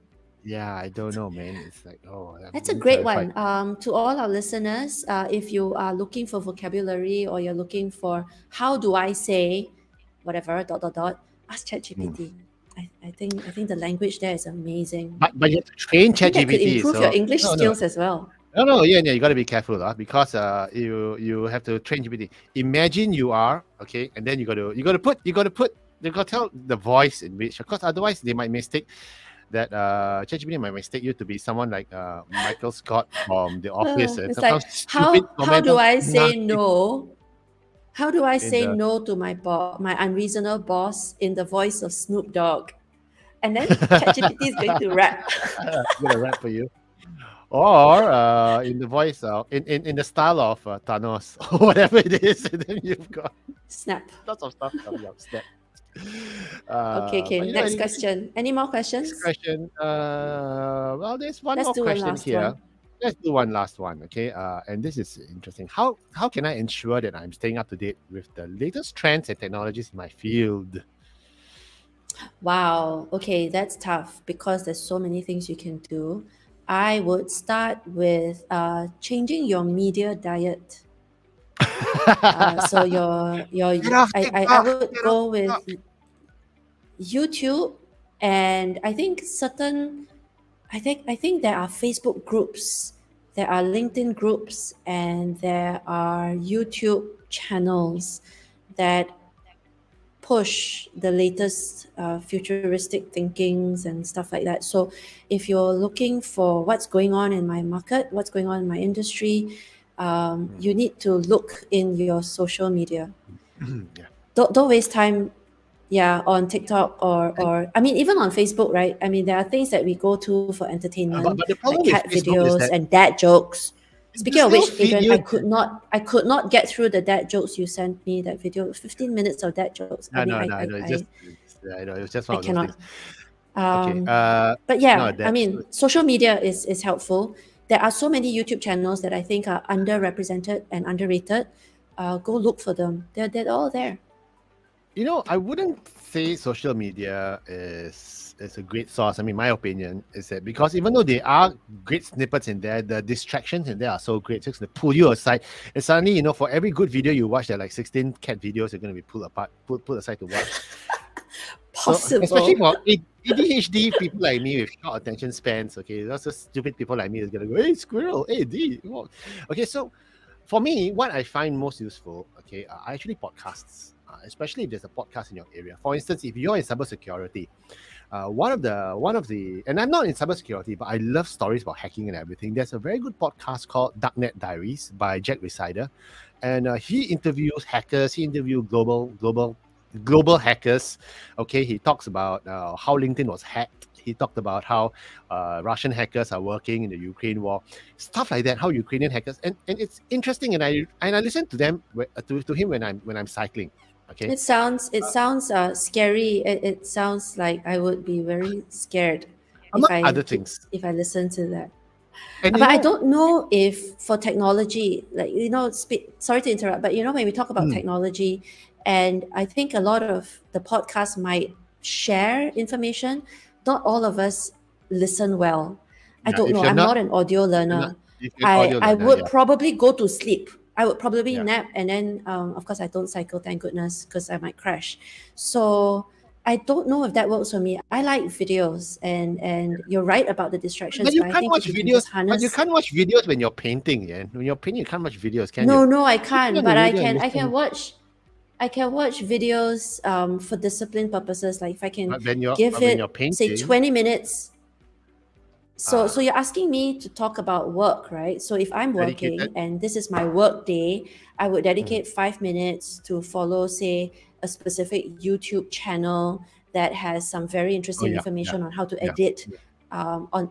Yeah, I don't know, man. It's like, oh, I'm That's a really great terrified. one. To all our listeners, if you are looking for vocabulary or you're looking for how do I say whatever ask ChatGPT. I think the language there is amazing. But you have to train I think that could ChatGPT. improve your So English no, skills as well. yeah, you got to be careful, because you have to train GPT. Imagine you are okay, and then you got to tell the voice in which, of course, otherwise they might mistake that ChatGPT might mistake you to be someone like Michael Scott from The Office, and It's like some stupid how comment do on I say nothing no? How do I in say the no to my unreasonable boss in the voice of Snoop Dogg? And then ChatGPT is going to rap. I'm gonna rap for you. Or in the voice of in the style of Thanos or whatever it is, and then you've got Snap. lots of stuff coming up. Snap. Okay. But Next question. Any more questions? next question. Well, there's one Let's more do one question last here. one. Let's do one last one, okay? And this is interesting. How can I ensure that I'm staying up to date with the latest trends and technologies in my field? Wow. Okay, that's tough because there's so many things you can do. I would start with changing your media diet. So Get off I TikTok, would get off go with TikTok. YouTube, and I think there are Facebook groups there are LinkedIn groups, and there are YouTube channels that push the latest futuristic thinkings and stuff like that. So if you're looking for what's going on in my market, what's going on in my industry, you need to look in your social media. Yeah. Don't waste time on TikTok or I mean even on Facebook, right? I mean there are things that we go to for entertainment, But the like problem with cat Facebook is videos that and dad jokes. Speaking of still which, feed Adrian, you. I could not get through the dad jokes you sent me. That video, it was 15 minutes of dad jokes. I mean, No. It's just, I know it's just I one of those things. cannot. Okay. But No, yeah, I that's mean, social media is helpful. There are so many YouTube channels that I think are underrepresented and underrated. Go look for them. They're all there. I wouldn't say social media is a great source. I mean, my opinion is that because even though there are great snippets in there, the distractions in there are so great, just to pull you aside. And suddenly, for every good video you watch, there are like 16 cat videos are going to be pulled apart, put aside to watch. So, Possible. especially for ADHD people like me with short attention spans, okay, that's just stupid people like me is gonna go, hey squirrel, hey D. Okay, so for me, what I find most useful, okay, are actually podcasts, especially if there's a podcast in your area. For instance, if you're in cybersecurity, one of the, and I'm not in cybersecurity, but I love stories about hacking and everything. There's a very good podcast called Darknet Diaries by Jack Rhysider, and he interviews hackers. He interviews global hackers. Okay, he talks about how LinkedIn was hacked. He talked about how Russian hackers are working in the Ukraine war, stuff like that. How Ukrainian hackers, and it's interesting. And I listen to them to him when I'm cycling. Okay, It sounds scary. It sounds like I would be very scared among other things. if I listen to that. And But I don't know if for technology, like sorry to interrupt, but when we talk about technology, and I think a lot of the podcasts might share information, not all of us listen well. I Yeah, don't if know. you're I'm not- not an audio learner. if you're an audio I learner, would yeah. probably go to sleep. I would probably Yeah. nap, and then of course I don't cycle, thank goodness, because I might crash. So I don't know if that works for me. I like videos, and you're right about the distractions. But you I can't think watch if you can videos. just But harness. you can't watch videos when you're painting. Yeah, when you're painting, you can't watch videos, can No, you? no, I Put it can't. on But the I radio and can. I listen. can watch. I can watch videos for discipline purposes. Like if I can But when you're give but when it you're painting, say 20 minutes. So Ah. you're asking me to talk about work, right? So if I'm working Dedicated. and this is my work day, I would dedicate 5 minutes to follow, say, a specific YouTube channel that has some very interesting yeah, information on how to yeah, edit,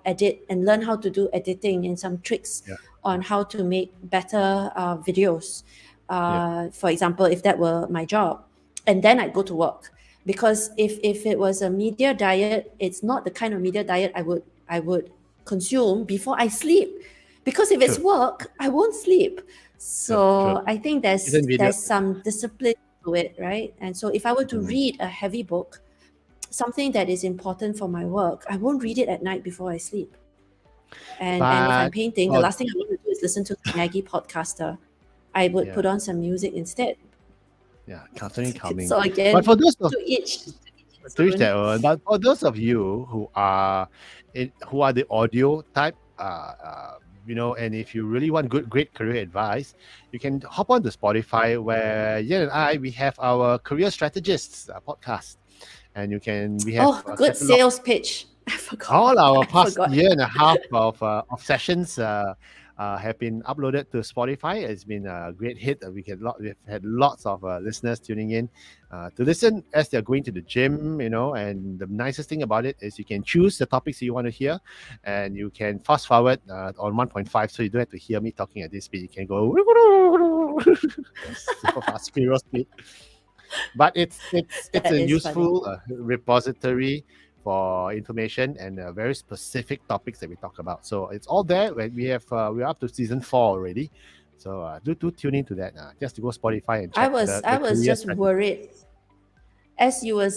edit and learn how to do editing and some tricks Yeah, on how to make better videos. For example, if that were my job, and then I'd go to work. Because if it was a media diet, it's not the kind of media diet I would consume before I sleep. Because if it's True. work, I won't sleep. So True. I think there's Isn't video- there's some discipline to it, right? And so if I were to read a heavy book, something that is important for my work, I won't read it at night before I sleep. And if I'm But- painting, the last thing I want to do is listen to the Maggie podcaster. I would Yeah. put on some music instead. Yeah, constantly coming. So again, But for those of to each to each own. their own. But for those of you who are the audio type, and if you really want great career advice, you can hop on to Spotify, where Yen and I, we have our career strategists podcast, and we have Oh, good catalog sales pitch. I forgot. all our I past forgot. year and a half of sessions have been uploaded to Spotify. It's been a great hit. We've had lots of listeners tuning in to listen as they're going to the gym, and the nicest thing about it is you can choose the topics you want to hear, and you can fast forward on 1.5, so you don't have to hear me talking at this speed. You can go super fast, squirrel speed. But it's That a is useful repository for information and very specific topics that we talk about. So it's all there. We're up to season 4 already. So do tune into that. Just to go Spotify and check. I was career just strategy. worried as you were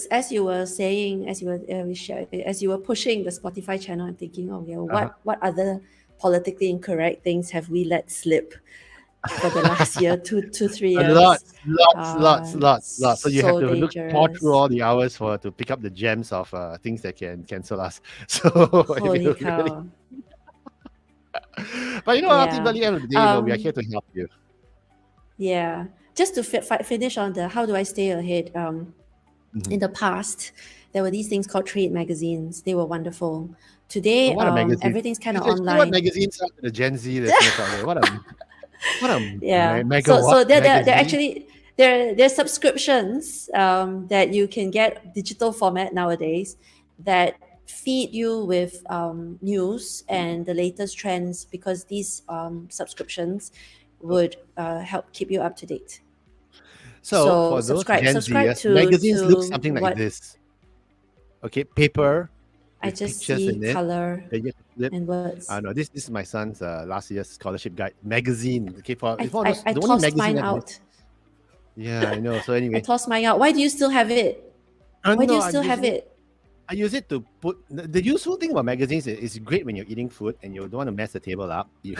saying, as you were pushing the Spotify channel. I'm thinking, oh yeah, what other politically incorrect things have we let slip for the last year, 3 years? Lots. So you have so to pour dangerous. through all the hours to pick up the gems of things that can cancel us. So Holy if you cow! But you know, Yeah. ultimately, end of the day, we are Um, here to help you. yeah. Just to finish on the how do I stay ahead? Mhm. In the past, there were these things called trade magazines. They were wonderful. Today, What a magazine! everything's kind of You know what online. magazines are to the Gen Z listeners out there? What a Yeah. mega So what they're magazine? actually they're subscriptions that you can get digital format nowadays that feed you with news and the latest trends because these subscriptions would help keep you up to date. So So for those Gen subscribe Zers, magazines look to something like what this. Okay, paper I with just pictures see in it color that you have to flip. and words. No, this is my son's last year's scholarship guide magazine. Okay, for I, it's one of those, I, I the only tossed magazine mine that out. yeah, I know. So I anyway, tossed mine out. Why do you still have it? Why do no, you I'm still have using it. it? I use it to put the useful thing about magazines is it's great when you're eating food and you don't want to mess the table up. You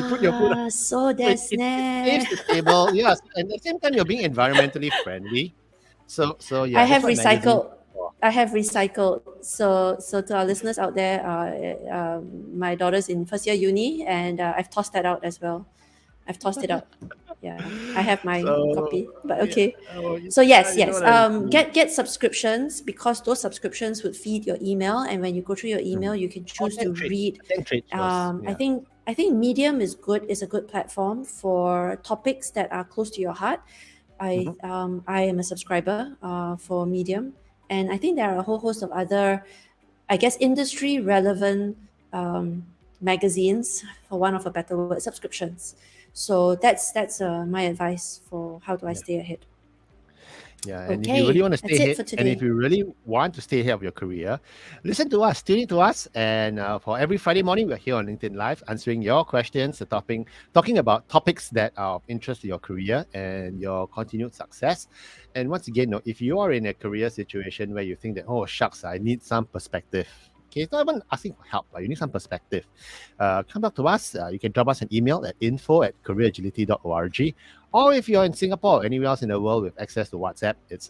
put your food Ah, so so that's it saves the table. Yes, and at the same time you're being environmentally friendly. So I yeah, that's have what magazines recycled. are for. I have recycled. So to our listeners out there, my daughter's in first year uni, and I've tossed that out as well. I've tossed it out. Yeah, I have my So copy, but yeah, okay. oh, So yeah, yes, you know yes. what I mean. Get subscriptions because those subscriptions would feed your email, and when you go through your email, you can choose to read. Content trades first. I Yeah. think Medium is good. Is a good platform for topics that are close to your heart. Mhm. I am a subscriber for Medium, and I think there are a whole host of other, I guess, industry relevant magazines, for one of a better word, subscriptions. So that's my advice for how do I Yeah. stay ahead. Yeah, and if you really Okay, want to stay that's it ahead, for and if today. you really want to stay ahead of your career, listen to us, tune in to us, and for every Friday morning, we're here on LinkedIn Live answering your questions, talking about topics that are of interest to your career and your continued success. And once again, if you are in a career situation where you think that, oh shucks, I need some perspective. Okay, it's not even asking for help, but you need some perspective. Come back to us. You can drop us an email at info@careeragility.org. Or if you're in Singapore or anywhere else in the world with access to WhatsApp, it's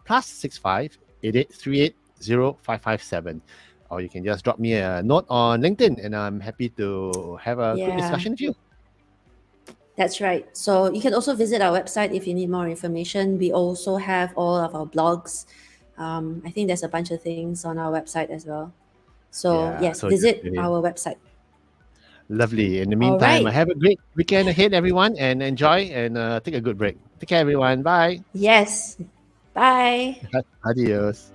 +65 8838 0557. Or you can just drop me a note on LinkedIn and I'm happy to have a quick Yeah, discussion with you. that's right. So you can also visit our website if you need more information. We also have all of our blogs. I think there's a bunch of things on our website as well. So Yeah, yes, so just visit tune in. our website. Lovely. In the All meantime, right. have a great weekend ahead, everyone, and enjoy and take a good break. Take care, everyone. Bye. Yes. Bye. Adios.